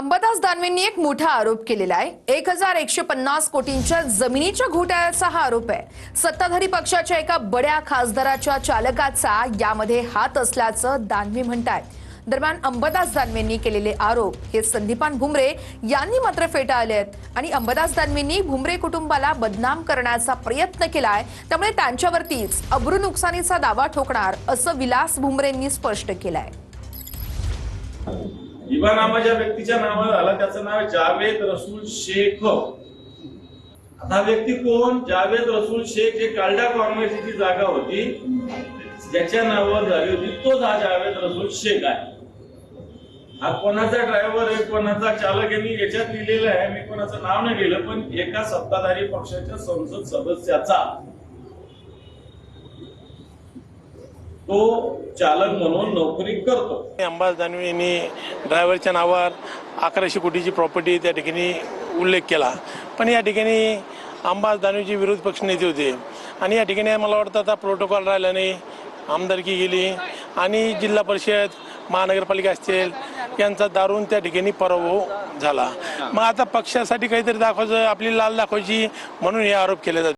अंबादास दानवेंनी एक मोठा आरोप केलेला आहे। 1150 कोटींच्या जमिनीच्या घोटाळ्याचा हा आरोप आहे। सत्ताधारी पक्षाच्या एका बड्या खासदाराच्या चालकाचा यामध्ये हात असल्याचं दानवे म्हणतात। दरम्यान अंबादास दानवेंनी केलेले आरोप हे संदीपान भुमरे यांनी मात्र फेटाळले आहेत आणि अंबादास दानवेंनी भुमरे कुटुंबाला बदनाम करण्याचा प्रयत्न केलाय, त्यामुळे त्यांच्यावरतीच अब्रू नुकसानीचा दावा ठोकणार असं विलास भुमरेंनी स्पष्ट केलंय। इबा नावाच्या व्यक्तीच्या नावावर आला, त्याचं नाव जावेद रसूल शेख। हा व्यक्ती कोण? जावेद रसूल शेख हे कालडा कॉर्पोरेशनची जागा होती ज्याच्या नावावर झाली होती, तोच हा जावेद रसूल शेख आहे। हा कोणाचा ड्रायव्हर आहे, कोणाचा चालक आहे, मी याच्यात लिहिलेलं आहे, मी कोणाचं नाव नाही लिहिलं, पण एका सत्ताधारी पक्षाच्या संसद सदस्याचा तो चालक म्हणून नोकरी करतो। अंबादास दानवे यांनी ड्रायव्हरच्या नावावर 1100 कोटीची प्रॉपर्टी त्या ठिकाणी उल्लेख केला, पण या ठिकाणी अंबादास दानवेचे विरोध पक्ष नेते होते आणि या ठिकाणी मला वाटतं आता प्रोटोकॉल राहिला नाही, आमदारकी गेली आणि जिल्हा परिषद महानगरपालिका असतील यांचा दारून त्या ठिकाणी पराभव झाला। मग आता पक्षासाठी काहीतरी दाखवायचं, आपली लाल दाखवायची म्हणून हे आरोप केले जातात।